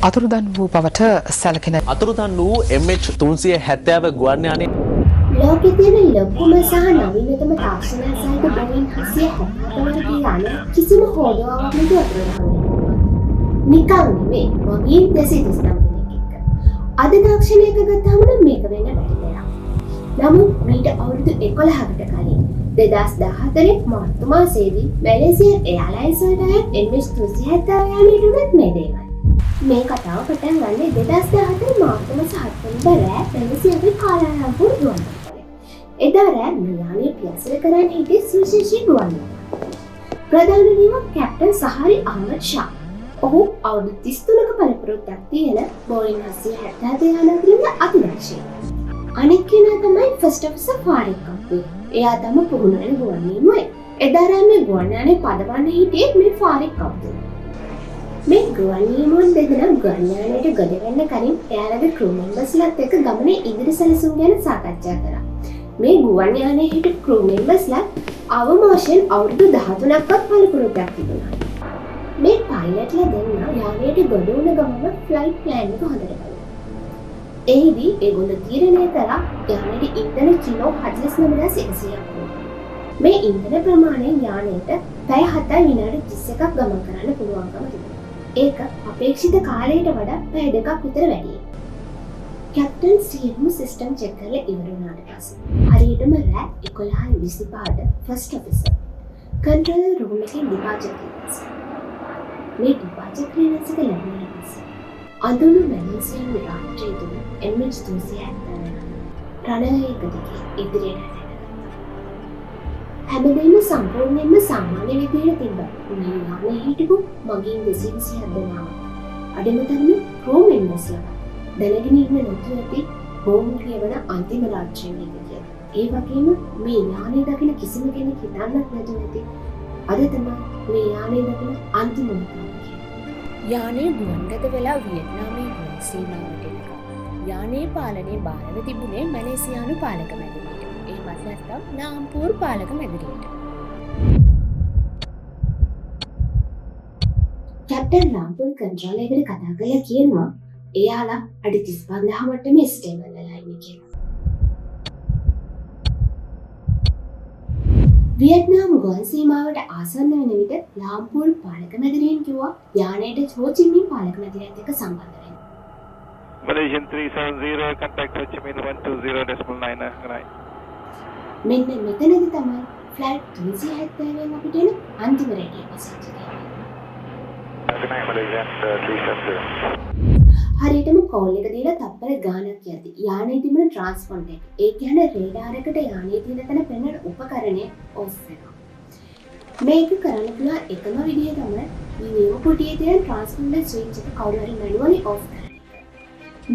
අතුරුදන් වූ බවට සැලකෙන අතුරුදන් වූ MH370 ගුවන් යානය ලෝකෙ තියෙන ලොකුම සහ නවීනතම තාක්ෂණය සහිත බෝයින් 777 වගේ යාන කිසිම හෝඩුවාවක් නැතුව අතුරුදන් වෙනවා. නිකන් නෙමෙයි වගේ 239 දෙනෙක් එක්ක. අද තාක්ෂණයක ගත්තාම නම් මේක වෙන්න බැරි දෙයක්. නමුත් මීට අවුරුදු 11කට කලින් 2014 මාර්තු මාසයේදී මැලේසියා එයාර්ලයින්ස් වලට අයත් MH370 යානයට උනත් මේ දේවල්. මේ කතාව පටන් ගන්නේ 2014 මාර්තු මාස 7 වෙනිදා රෑ මැලේසියාවේ කාලාලම්පුර් ගුවන්තොටුපළේ. එදා රෑ මේ යානය පියාසර කරන්න හිටියේ සුවිශේෂී ගුවන් යානයක්. ප්‍රධාන නියම කැප්ටන් සහාරි අහමද් ෂා. ඔහු අවුරුදු 33ක පළපුරුද්දක් තියෙන බෝයින් 777 යානයකින් අතිදක්ෂයෙක්. අනෙක් කෙනා තමයි ෆස්ට් ඔෆිසර් ෆාරික් කප්පේ. එයා තම පුහුණු වෙන ගුවන් නියමුවෙක්. එදා රෑ මේ ගුවන් යානේ පදවන්න හිටියේ මේ ෆාරික් කප්පේ. මේ ගුවන් නියමුවන් දෙදෙනා ගුවන් යානයට ගොඩ වෙන්න කලින් එයාලගේ ක්‍රූ මෙම්බර්ස්ලාත් එක්ක ගමනේ ඉදිරි සැලසුම් ගැන සාකච්ඡා කරා. මේ ගුවන් යානයේ හිටපු ක්‍රූ මෙම්බර්ස්ලා අවම වශයෙන් අවුරුදු 13ක්වත් පළපුරුද්දක් තිබුණා. මේ පයිලට්ලා දෙන්නා යානයට ගොඩ වුණ ගමන ෆ්ලයිට් ප්ලෑන් එක හොඳට බලනවා. එහිදී ඒගොල්ලෝ තීරණය කරා යානෙට ඉන්ධන කිලෝ 49100ක් ඕන. මේ ඉන්ධන ප්‍රමාණයෙන් යානයට පැය 7යි විනාඩි 31ක් ගමන් කරන්න පුළුවන්කම තිබුණා. ඒක අපේක්ෂිත කාලයට වඩා පැය 2ක් විතර වැඩි. කැප්ටන් සියලුම සිස්ටම් චෙක් කරලා ඉවර වුණාට පස්සේ හරියටම රෑ 11:25ට ෆස්ට් ඔෆිසර් කන්ට්‍රෝල් රූම් එකේ ඩිපාර්චර් ක්ලියරන්ස්. මේ ඩිපාර්චර් ක්ලියරන්ස් එක ලැබුණාට පස්සේ අඳුණු මැලේසියානු රාත්‍රියේ තුන MH370 රණවේගයකට ඉදිරියට හැමදේම සම්පූර්ණයෙන්ම සාමාන්‍ය විදිහට තිබ්බා. මේ යානයේ හිටපු මගින් 227 දෙනා අඩෙම තරමේ ක්‍රූ මෙම්බර්ස්ලා දැනගෙන ඉන්න නැතුව ඇති බෝම් කියවන අන්තිම රාත්‍රියේ විදියට. ඒ වගේම මේ යානයේ දකින කිසිම කෙනෙක් හිතන්නත් නැතුව ඇති අද තමයි මේ යානයේ දකින අන්තිම මොහොත. යානය ගුවන්ගත වෙලා වියට්නාමයේ ගුවන් සීමාවට එනවා. යානයේ පාලනය බාරව තිබුණේ මැලේසියානු පාලක මැදිරියට. එහෙමත් නැත්නම් නාම්පූර් පාලක මැදිරියට. කැප්ටන් නාම්පූර් කන්ට්‍රෝල් එකට කතා කරලා කියනවා එයාලා අඩි 35000 මට්ටමේ ස්ටේබල් වෙලා ඉන්නේ කියලා. වියට්නාම් ගුවන් සීමාවට ආසන්න වෙන විට ලාම්පූර් පාලක මැදිරියෙන් කිව්වා යානයට හෝ චි මින් පාලක මැදිරියත් එක්ක සම්බන්ධ වෙන්න. Malaysian 370 contact Ho Chi Minh 120.9. මෙන්න මෙතනදි තමයි ෆ්ලයිට් 370 අපිට එන අන්තිම රේඩියෝ මෙසේජ් එක. Good night Malaysian 370. හරියටම කෝල් එක දීලා තප්පර ගානක් යද්දි යානයේ තිබුණ ට්‍රාන්ස්පොන්ඩර් එක ඒ කියන්නේ රේඩාර් එකට යානයේ තියෙන තැන පෙන්වන උපකරණය ඔෆ් වෙනවා. මේක කරන්න පුළුවන් එකම විදිය තමයි මේ නියම කුටියේ තියෙන ට්‍රාන්ස්පොන්ඩර් ස්විච් එක කවුරු හරි මැනුවලි ඔෆ් කරන එක.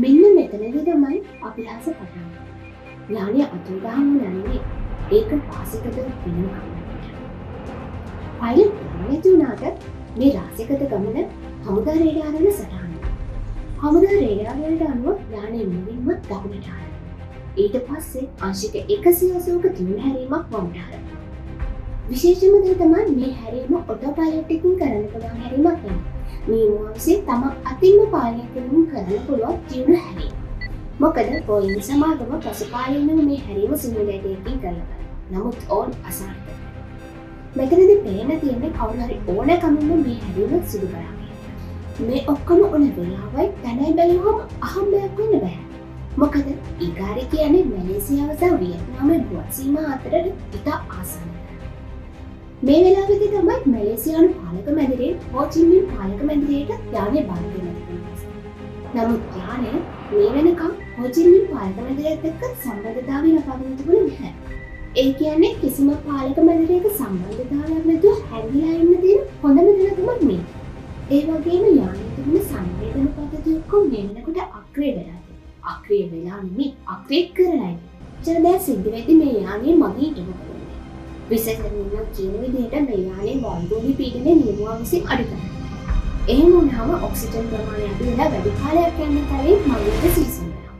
මෙන්න මෙතනදී තමයි අපිහාස පටන් ගන්නේ. යානය අතුරුදහන් වුණානේ ඒක වාසිකද වෙනම කමකට. පයිලට් නැති වුණාට මේ රාසිකත ගමන හමුදා රේඩාර් වල සටහන්. හමුදා රේඩාර් වලට අනුව යානය මුලින්ම දකුණට හරවනවා. ඊට පස්සේ අංශික 180ක තියුණු හැරීමක් වමට හරවනවා. විශේෂම දේ තමයි මේ හැරීම ඔටෝ පයිලට් එකකින් කරන්න පුළුවන් හැරීමක් නෙමෙයි. මේ මොහොතේ තම අතින්ම පාලනය කරමින් කරන්න පුළුවන් තියුණු හැරීම. මොකද බෝයින් සමාගම පසුකාලීනව මේ හැරීම සිමුලේටර් එකකින් කරලා බලනවා. නමුත් ඕන් අසාර්ථකයි. මෙතනදී පේන තියෙන්නේ කවුරු හරි ඕනකමින්ම මේ හැරීම සිදු කරා. මේ ඔක්කොම උන වෙලාවයි තැනයි බැලුවම අහම්බයක් වෙන්න බෑ. මොකද ඉගාරි කියන්නේ මැලේසියාව සහ වියට්නාමයේ ගුවන් සීමා අතරට ඉතා ආසන්න. මේ වෙලාවෙදී තමයි මැලේසියානු පාලක මැදිරියෙන් හෝ චි මින් පාලක මැදිරියට යානය බාර දෙන්නේ. නමුත් යානය මේ වෙනකම් හෝ චි මින් පාලක මැදිරියත් එක්ක සම්බන්ධතාවය ලබාගෙන තිබුණේ නැහැ. ඒ කියන්නේ කිසිම පාලක මැදිරියක සම්බන්ධතාවයක් නැතුව හැංගිලා ඉන්න තියෙන හොඳම දේ තමයි මේ. ඒ වගේම යානයේ තිබුණ සංවේදන පද්ධතිය ඔක්කොම මේ වෙනකොට අක්‍රිය වෙලා තියෙනවා. අක්‍රිය වෙලා නෙමෙයි අක්‍රිය කරලා ඉන්නේ. දැන් සිද්ධ වෙද්දී මේ යානයේ මගින් ඉන්නකොට විශේෂයෙන්ම කියන විදිහට මේ යානයේ වායුගෝලී පීඩනය නියමුවා විසින් අඩු කරනවා. එහෙම වුණාම ඔක්සිජන් ප්‍රමාණය අඩු වෙලා වැඩි කාලයක් යන කලින් මගින්ට සීසන් වෙනවා.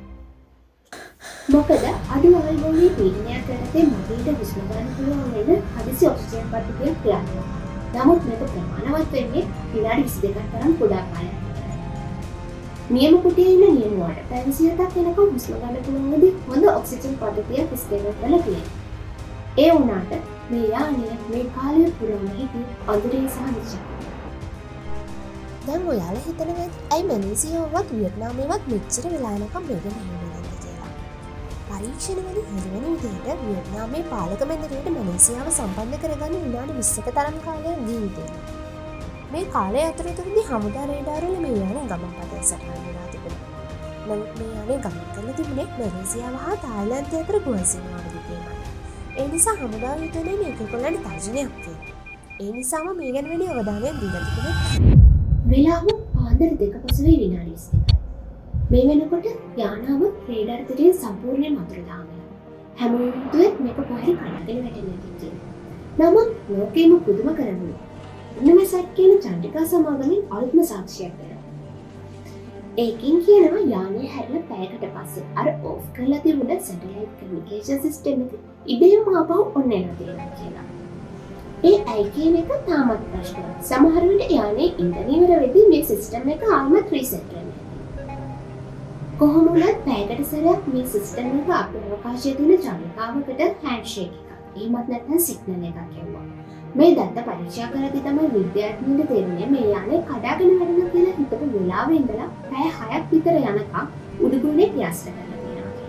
මොකද අඩු වායුගෝලී පීඩනයක් යටතේ මගින්ට විශ්ම ගන්න පුළුවන් වෙන හදිසි ඔක්සිජන් පද්ධතිය ක්‍රියාත්මක. නමුත් මේක ප්‍රමාණවත් වෙන්නේ විනාඩි 22ක් තරම් කුඩා කාලයක්. නියම කුටියේ ඉන්න නියමුවාට පැය 27ක් වෙනකම් හුස්ම ගන්න පුළුවන් විදිහ හොඳ ඔක්සිජන් පද්ධතියක් ස්ථිරව කරලා තියෙනවා. ඒ වුණාට මේ යානය මේ කාලය පුරාම හිටියේ අඳුරේ සහ නිශ්ශබ්දව. දැන් ඔයාලා හිතනවා ඇයි මැලේසියාවවත් වියට්නාමයේවත් මෙච්චර වෙලා යනකම් මේක මෙහෙම කියලා. පරීක්ෂණවලින් හෙළිවෙන විදිහට වියට්නාමයේ පාලක මැදිරියට මැලේසියාව සම්බන්ධ කරගන්න විනාඩි 20ක තරම් කාලයක් දී තිබෙනවා. මේ කාලය ඇතුළතදී හමුදා රේඩාරවල මේ යානේ ගමන් පතේ සටහන් වෙලා තිබුණා. නමුත් මේ යානේ ගමන් කරලා තිබුණේ මැලේසියාව හා තායිලන්තය අතර ගුවන් සීමාව දිගේමයි. ඒ නිසා හමුදා යුද්ධයේ මේක කොල්ලන්ට තර්ජනයක් තියෙනවා. ඒ නිසාම මේ ගැන වැඩි අවධානයක් දීලා තිබුණේ. වෙලාව පාන්දර 2:05 විනාඩි 22. මේ වෙනකොට යානාව රේඩාර් තෙරේ සම්පූර්ණයෙන් අතුරු දානවා. හැමෝම හිතුවේ මේක කොහේ කඩගෙන වැටෙන්නේ කියලා. නමුත් ලෝකෙම පුදුම කරන්නේ නමසක් කියන චන්ඩිකා සමාගමෙන් අලුත්ම සාක්ෂියක් වෙනවා. ඒකින් කියනවා යානය හැරෙන පැයකට පස්සේ අර ඕෆ් කරලා තිබුණ සැටලයිට් කමියුනිකේෂන් සිස්ටම් එක ඉබේම ආපහු ඔන්න එනවා කියලා. ඒ ඇයි කියන එක තාමත් ප්‍රශ්නයක්. සමහර විට යානේ ඉන්ධන ඉවර වෙද්දී මේ සිස්ටම් එක ආවමත් රීසෙට් වෙනවා. කොහොම වුණත් පැයකට සැරයක් මේ සිස්ටම් එක අපේ අවකාශයේ තියෙන චන්ද්‍රිකාවකට හෑන්ඩ්ෂේක් එකක්. එහෙමත් නැත්නම් සිග්නල් එකක් එවුවා. මේ දත්ත පරීක්ෂා කරද්දී තමයි විද්‍යාඥයන්ට තේරුනේ මේ යානේ කඩාගෙන වැටෙනවා කියලා හිතපු වෙලාවේ ඉඳලා පැය 6ක් විතර යනකම් උඩුගුණේ පියාසර කරලා තියෙනවා.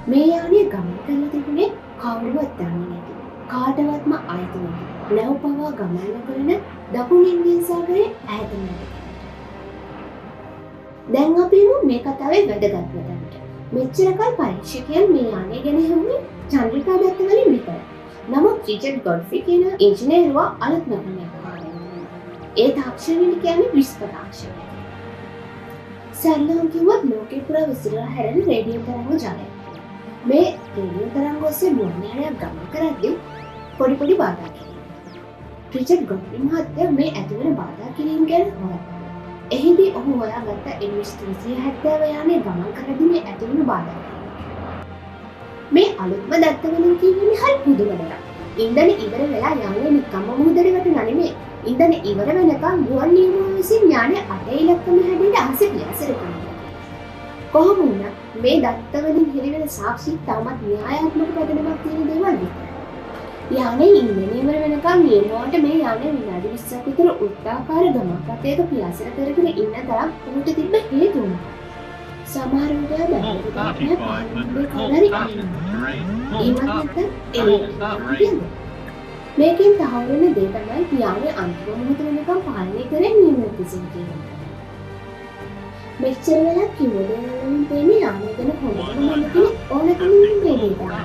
මේ යානේ ගමන් කරලා තිබුණේ කවුරුවත් දන්නේ නැති කාටවත්ම අයිති නැති නැව් පවා ගමන් කරන දකුණු ඉන්දියානු සාගරයේ ඈතම දැන් අපි මේ කතාවේ වැදගත්ම තැනට. මෙච්චර කල් පරීක්ෂකයන් මේ යානේ ගැන හමුවේ චන්ද්‍රිකා දත්ත වලින් විතරයි. නමුත් රිචඩ් ගොඩ්ෆ්‍රි කියන ඉංජිනේරුවා අලුත්ම ක්‍රමයක් පාවිච්චි. ඒ තාක්ෂණය කියන්නේ විශ්ව තාක්ෂණය. සැලොන් කිව්වත් ලෝකේ පුරා විසිරලා හැරෙන රේඩියෝ තරංග ජාලයක්. මේ රේඩියෝ තරංග ඔස්සේ මුවන් යානයක් ගමන් කරද්දී පොඩි බාධා කිරීම. රිචඩ් ගොඩ්ෆ්‍රි මහත්තයා මේ ඇතිවන බාධා කිරීම ගැන හොයනවා. එහිදී ඔහු හොයාගත්ත MH370 යානය ගමන් කරද්දී මේ ඇතිවන බාධා. මේ අලුත්ම දත්ත වලින් කියන්නේ හරි පුදුම දෙයක්. ඉන්ධන ඉවර වෙලා යානේ නිකම්ම මුහුදට වැටුණා නෙමෙයි. ඉන්ධන ඉවර වෙනකන් ගුවන් නියමුවන් විසින් යානේ 8 ඉලක්කම හැදෙන්න අහසේ පියාසර කරනවා. කොහොම වුණත් මේ දත්ත වලින් හෙළිවෙන සාක්ෂි තාමත් න්‍යායාත්මක පදනමක් තියෙන දේවල් විතරයි. යානේ ඉන්ධන ඉවර වෙනකන් නියමුවන්ට මේ යානේ විනාඩි 20ක් විතර උත්සාහකාර ගමන් පතයක පියාසර කරගෙන ඉන්න තරම් උන්ට තිබ්බ හේතු උනා. සමහර විට මේකෙන් තහවුරු වෙන දේ තමයි යානේ අන්තිම මොහොත වෙනකම් පාලනය කරන්නේ නියමිත සිටින. මෙච්චර වෙලා කිව්වොත් මේ යානේ ගැන හොඳටම මතකනේ ඕනකමින් මේ දේ.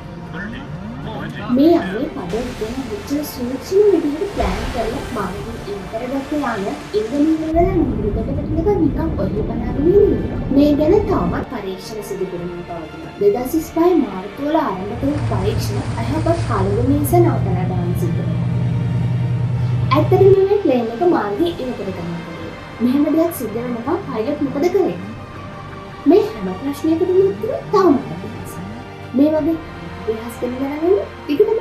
මේ යානේ පදයක් ගැන මෙච්චර සූක්ෂම විදිහට ප්ලෑන් කරලා මාර්ගයෙන් ඉන්ටර්ගත යාන ඉන්ධන වල නිරුද්ධ වෙනකන් නිකන් ඔය බලාගෙන ඉන්නවා. මේ ගැන තවමත් පරීක්ෂණ සිදු කරමින් පවතිනවා. 2005 මාර්තු වල ආරම්භ කළ පරීක්ෂණ අයහපත් කාලගමනීස නවතලා දාන්න සිදු වෙනවා. ඇත්තටම මේ ප්ලේන් එක මාර්ගයේ ඉවතට ගමන් කරේ. මෙහෙම දෙයක් සිද්ධ වෙනකම් පයිලට් මොකද කරේ? මේ හැම ප්‍රශ්නයකටම උත්තර තවමත් අපිට මේ වගේ ඉතිහාස දෙන්න ගන්න ටිකටම